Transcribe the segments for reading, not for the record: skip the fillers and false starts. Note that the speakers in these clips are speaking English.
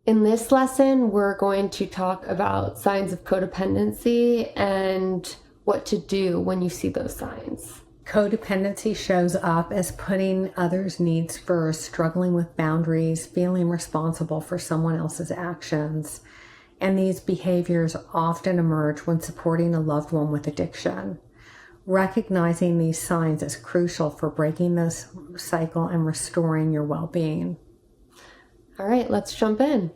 In this lesson, we're going to talk about signs of codependency and what to do when you see those signs. Codependency shows up as putting others' needs first, struggling with boundaries, feeling responsible for someone else's actions. And these behaviors often emerge when supporting a loved one with addiction. Recognizing these signs is crucial for breaking this cycle and restoring your well-being. All right, let's jump in.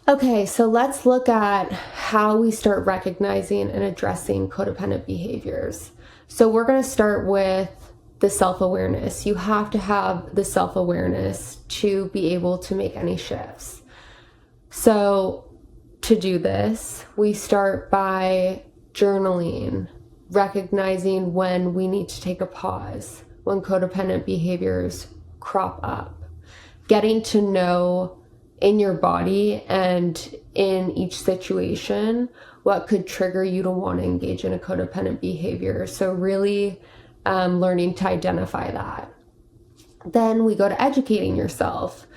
Okay, so let's look at how we start recognizing and addressing codependent behaviors. So we're going to start with the self-awareness. You have to have the self-awareness to be able to make any shifts. So to do this, we start by journaling, recognizing when we need to take a pause, when codependent behaviors crop up, getting to know in your body and in each situation what could trigger you to want to engage in a codependent behavior. So really learning to identify that. Then we go to educating yourself.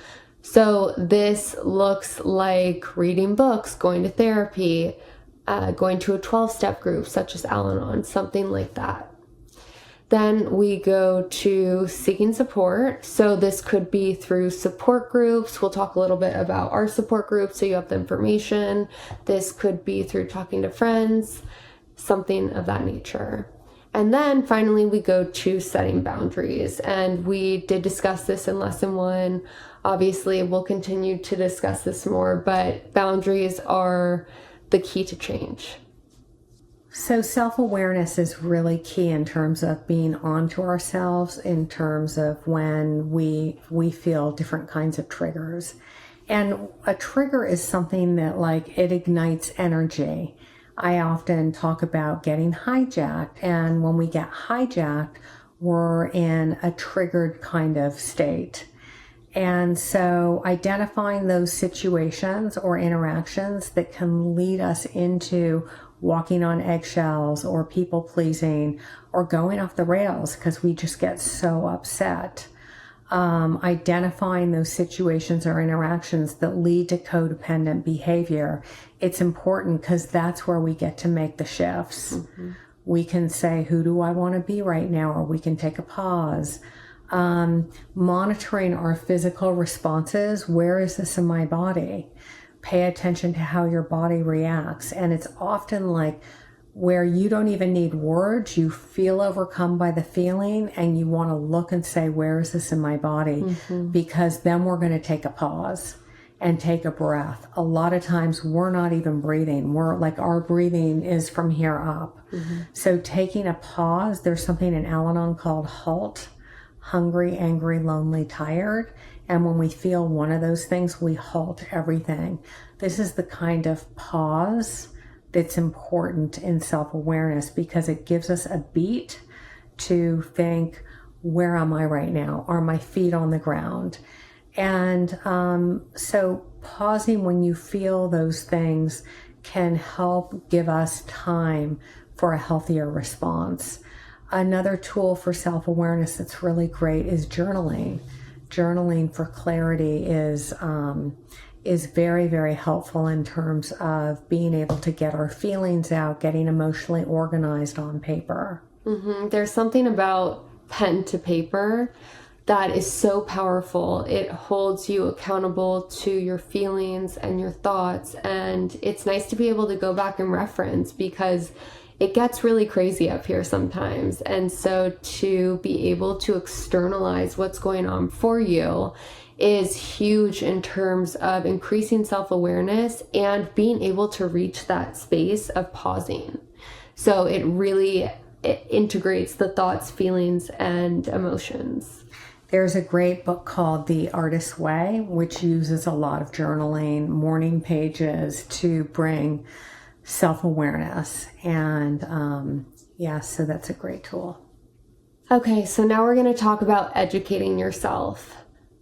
So this looks like reading books, going to therapy, going to a 12-step group such as Al-Anon, something like that. Then we go to seeking support. So this could be through support groups. We'll talk a little bit about our support group so you have the information. This could be through talking to friends, something of that nature. And then finally we go to setting boundaries. And we did discuss this in lesson 1. Obviously, we'll continue to discuss this more, but boundaries are the key to change. So self-awareness is really key in terms of being onto ourselves, in terms of when we feel different kinds of triggers. And a trigger is something that it ignites energy. I often talk about getting hijacked, and when we get hijacked, we're in a triggered kind of state. And so identifying those situations or interactions that can lead us into walking on eggshells or people pleasing or going off the rails because we just get so upset. Identifying those situations or interactions that lead to codependent behavior, it's important because that's where we get to make the shifts. Mm-hmm. We can say, who do I want to be right now? Or we can take a pause. Monitoring our physical responses. Where is this in my body? Pay attention to how your body reacts. And it's often where you don't even need words, you feel overcome by the feeling and you want to look and say, where is this in my body? Mm-hmm. Because then we're going to take a pause and take a breath. A lot of times we're not even breathing. We're our breathing is from here up. Mm-hmm. So taking a pause, there's something in Al-Anon called HALT, hungry, angry, lonely, tired. And when we feel one of those things, we halt everything. This is the kind of pause that's important in self-awareness because it gives us a beat to think, where am I right now? Are my feet on the ground? And so pausing when you feel those things can help give us time for a healthier response. Another tool for self-awareness that's really great is journaling. Journaling for clarity is very, very helpful in terms of being able to get our feelings out, getting emotionally organized on paper. Mm-hmm. There's something about pen to paper that is so powerful. It holds you accountable to your feelings and your thoughts, and it's nice to be able to go back and reference because it gets really crazy up here sometimes. And so to be able to externalize what's going on for you is huge in terms of increasing self-awareness and being able to reach that space of pausing. So it integrates the thoughts, feelings, and emotions. There's a great book called The Artist's Way, which uses a lot of journaling, morning pages to bring self-awareness. And so that's a great tool. Okay, so now we're going to talk about educating yourself.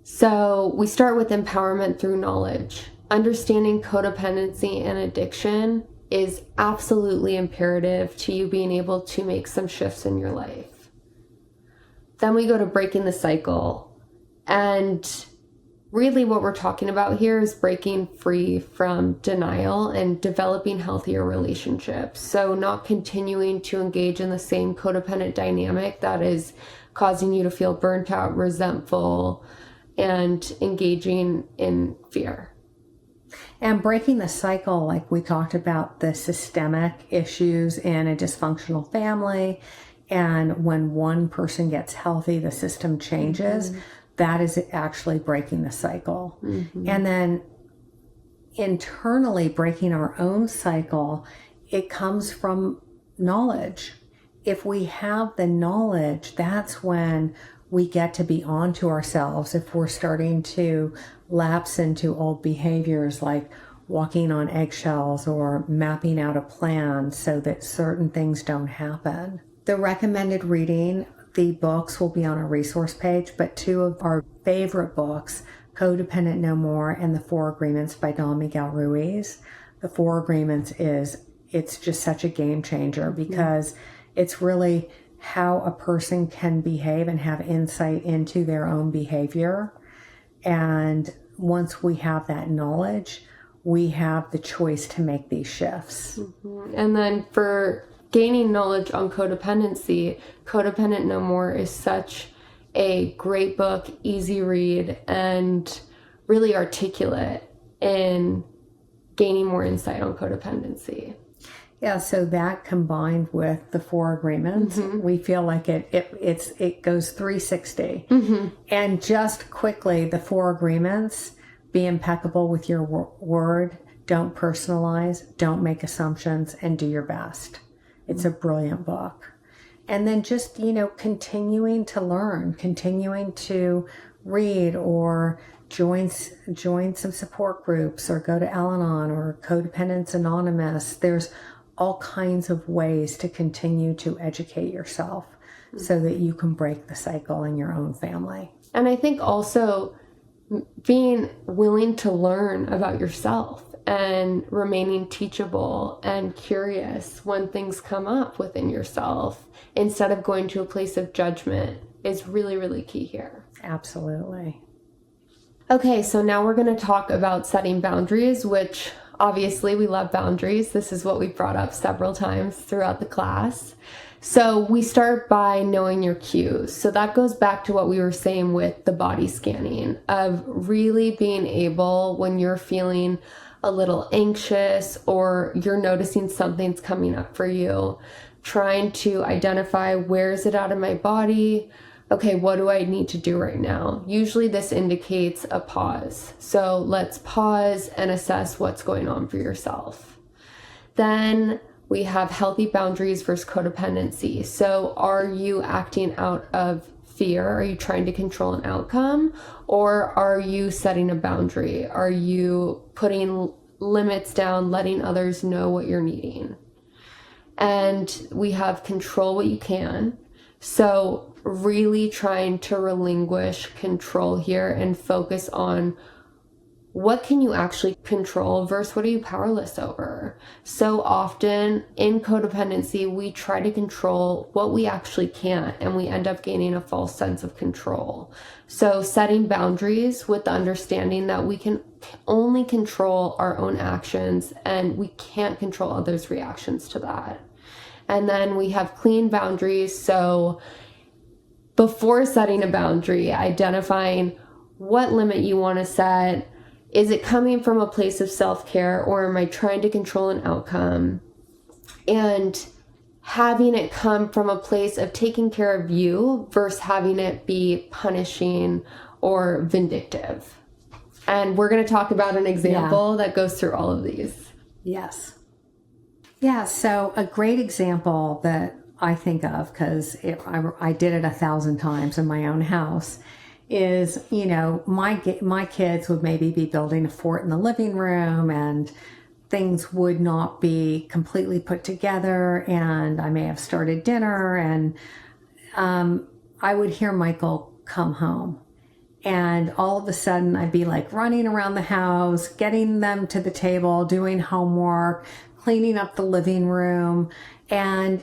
So we start with empowerment through knowledge. Understanding codependency and addiction is absolutely imperative to you being able to make some shifts in your life. Then we go to breaking the cycle. And really what we're talking about here is breaking free from denial and developing healthier relationships. So not continuing to engage in the same codependent dynamic that is causing you to feel burnt out, resentful, and engaging in fear. And breaking the cycle, like we talked about, the systemic issues in a dysfunctional family. And when one person gets healthy, the system changes. That is actually breaking the cycle. And then internally breaking our own cycle, it comes from knowledge. If we have the knowledge, that's when we get to be onto ourselves. If we're starting to lapse into old behaviors like walking on eggshells or mapping out a plan so that certain things don't happen. The recommended reading, the books will be on a resource page, but two of our favorite books, Codependent No More and The 4 Agreements by Don Miguel Ruiz. The 4 Agreements it's just such a game changer because it's really how a person can behave and have insight into their own behavior. And once we have that knowledge, we have the choice to make these shifts. And then for gaining knowledge on codependency, Codependent No More is such a great book, easy read, and really articulate in gaining more insight on codependency. Yeah, so that combined with the 4 agreements, we feel like it goes 360. And just quickly, the 4 agreements: be impeccable with your word, don't personalize, don't make assumptions, and do your best. It's a brilliant book. And then just, continuing to learn, continuing to read or join some support groups or go to Al-Anon or Codependence Anonymous. There's all kinds of ways to continue to educate yourself so that you can break the cycle in your own family. And I think also being willing to learn about yourself and remaining teachable and curious when things come up within yourself instead of going to a place of judgment is really, really key here. Absolutely. Okay, so now we're going to talk about setting boundaries, which obviously we love boundaries. This is what we've brought up several times throughout the class. So we start by knowing your cues. So that goes back to what we were saying with the body scanning, of really being able, when you're feeling a little anxious or you're noticing something's coming up for you, trying to identify, where is it out of my body? Okay, what do I need to do right now? Usually this indicates a pause. So let's pause and assess what's going on for yourself. Then we have healthy boundaries versus codependency. So are you acting out of fear? Are you trying to control an outcome? Or are you setting a boundary? Are you putting limits down, letting others know what you're needing? And we have control what you can. So really trying to relinquish control here and focus on what can you actually control versus what are you powerless over. So often in codependency, we try to control what we actually can't, and we end up gaining a false sense of control. So setting boundaries with the understanding that we can only control our own actions and we can't control others' reactions to that. And then we have clean boundaries. So before setting a boundary, identifying what limit you want to set. Is it coming from a place of self-care, or am I trying to control an outcome? And having it come from a place of taking care of you versus having it be punishing or vindictive. And we're going to talk about an example that goes through all of these. Yes. Yeah, so a great example that I think of, because I did it 1,000 times in my own house, is, my kids would maybe be building a fort in the living room and things would not be completely put together, and I may have started dinner and I would hear Michael come home, and all of a sudden I'd be like running around the house, getting them to the table, doing homework, cleaning up the living room. And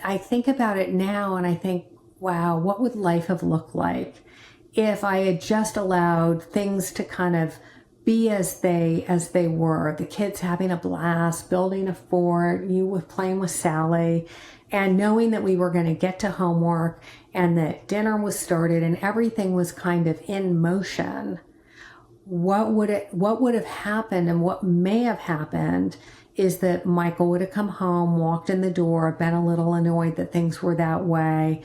I think about it now and I think, wow, what would life have looked like if I had just allowed things to kind of be as they were, the kids having a blast, building a fort, you with playing with Sally, and knowing that we were going to get to homework and that dinner was started and everything was kind of in motion, what would have happened, and what may have happened, is that Michael would have come home, walked in the door, been a little annoyed that things were that way,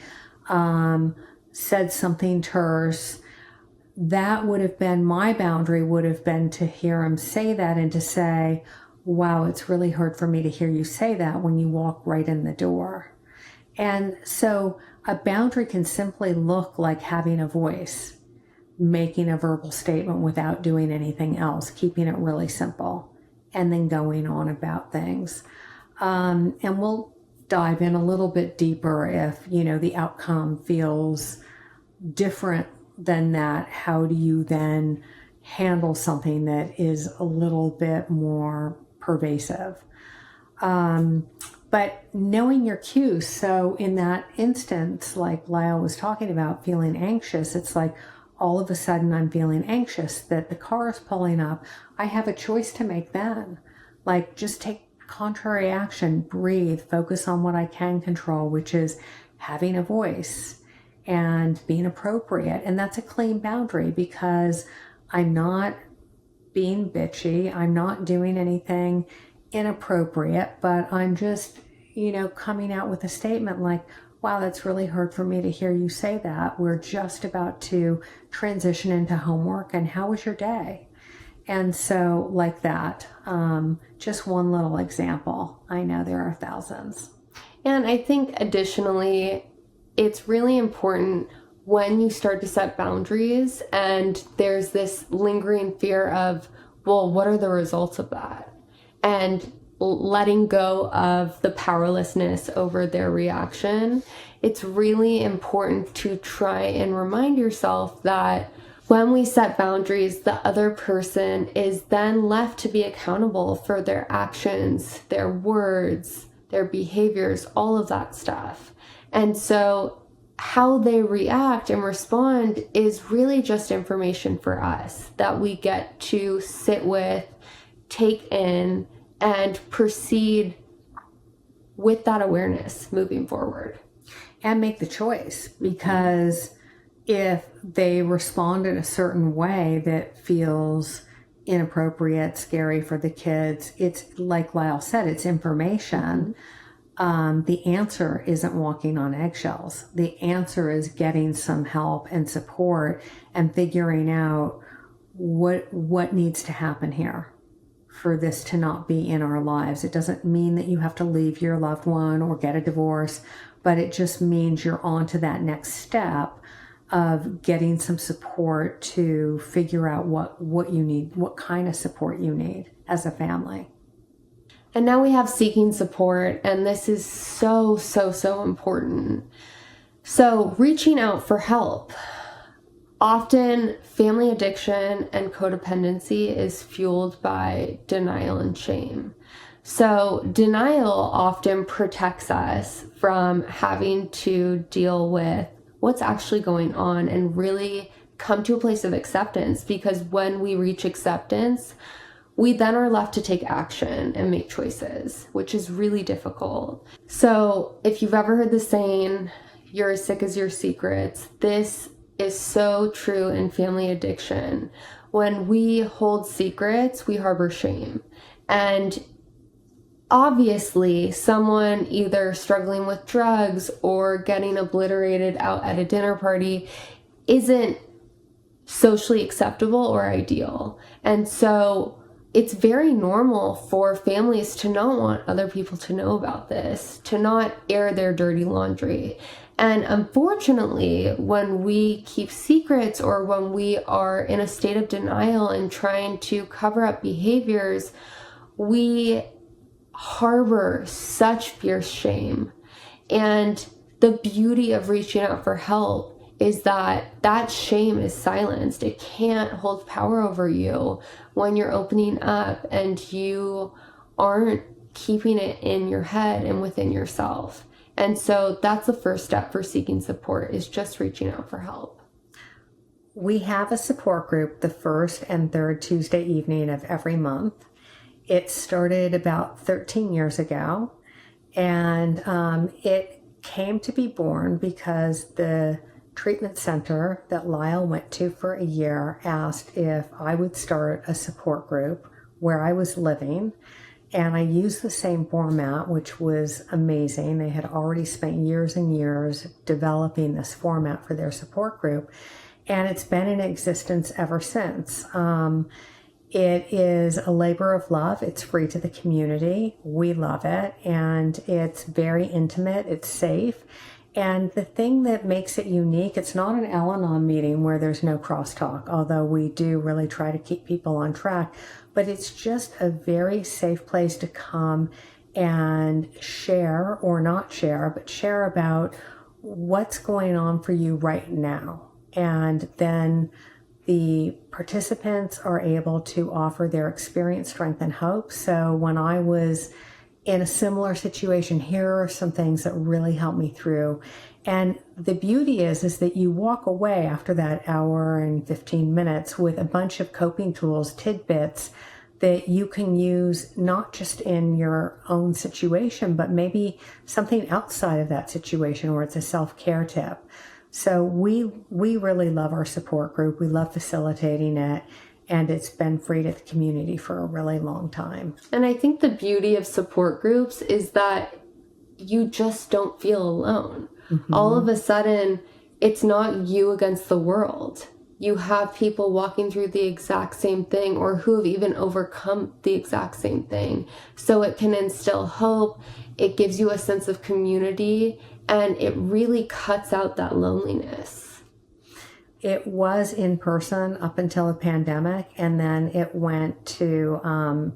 said something terse. That would have been my boundary, would have been to hear him say that and to say, wow, it's really hard for me to hear you say that when you walk right in the door. And so a boundary can simply look like having a voice, making a verbal statement without doing anything else, keeping it really simple, and then going on about things. And we'll dive in a little bit deeper if, the outcome feels different than that. How do you then handle something that is a little bit more pervasive? But knowing your cues. So in that instance, like Lyle was talking about, feeling anxious, it's like all of a sudden I'm feeling anxious that the car is pulling up. I have a choice to make then. Like, just take contrary action, breathe, focus on what I can control, which is having a voice and being appropriate. And that's a clean boundary, because I'm not being bitchy. I'm not doing anything inappropriate, but I'm just, coming out with a statement like, wow, that's really hard for me to hear you say that. We're just about to transition into homework, and how was your day? And so like that, just one little example. I know there are thousands. And I think additionally, it's really important when you start to set boundaries and there's this lingering fear of, well, what are the results of that? And letting go of the powerlessness over their reaction. It's really important to try and remind yourself that when we set boundaries, the other person is then left to be accountable for their actions, their words, their behaviors, all of that stuff. And so how they react and respond is really just information for us that we get to sit with, take in, and proceed with that awareness moving forward. And make the choice, because if they respond in a certain way that feels inappropriate, scary for the kids, it's like Lyle said, it's information. The answer isn't walking on eggshells. The answer is getting some help and support and figuring out what needs to happen here for this to not be in our lives. It doesn't mean that you have to leave your loved one or get a divorce, but it just means you're on to that next step of getting some support to figure out what you need, what kind of support you need as a family. And now we have seeking support, and this is so, so, so important. So reaching out for help. Often family addiction and codependency is fueled by denial and shame. So denial often protects us from having to deal with what's actually going on and really come to a place of acceptance, because when we reach acceptance, we then are left to take action and make choices, which is really difficult. So if you've ever heard the saying, you're as sick as your secrets, this is so true in family addiction. When we hold secrets, we harbor shame. And obviously, someone either struggling with drugs or getting obliterated out at a dinner party isn't socially acceptable or ideal. And so it's very normal for families to not want other people to know about this, to not air their dirty laundry. And unfortunately, when we keep secrets or when we are in a state of denial and trying to cover up behaviors, we harbor such fierce shame. And the beauty of reaching out for help is that that shame is silenced. It can't hold power over you when you're opening up and you aren't keeping it in your head and within yourself. And so that's the first step for seeking support, is just reaching out for help. We have a support group the first and third Tuesday evening of every month. It started about 13 years ago, and it came to be born because the treatment center that Lyle went to for a year asked if I would start a support group where I was living. And I used the same format, which was amazing. They had already spent years and years developing this format for their support group. And it's been in existence ever since. It is a labor of love. It's free to the community. We love it. And it's very intimate. It's safe. And the thing that makes it unique, it's not an Al-Anon meeting where there's no crosstalk, although we do really try to keep people on track. But it's just a very safe place to come and share, or not share, but share about what's going on for you right now. And then the participants are able to offer their experience, strength, and hope. So when I was in a similar situation, here are some things that really helped me through. And the beauty is that you walk away after that hour and 15 minutes with a bunch of coping tools, tidbits that you can use not just in your own situation, but maybe something outside of that situation, or it's a self-care tip. So we really love our support group. We love facilitating it. And it's been free to the community for a really long time. And I think the beauty of support groups is that you just don't feel alone. Mm-hmm. All of a sudden, it's not you against the world. You have people walking through the exact same thing, or who have even overcome the exact same thing. So it can instill hope. It gives you a sense of community, and it really cuts out that loneliness. It was in person up until the pandemic, and then it went to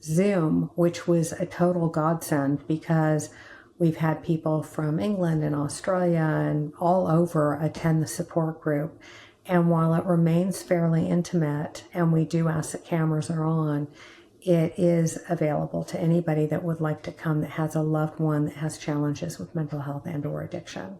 Zoom, which was a total godsend because we've had people from England and Australia and all over attend the support group. And while it remains fairly intimate, and we do ask that cameras are on, it is available to anybody that would like to come that has a loved one that has challenges with mental health and or addiction.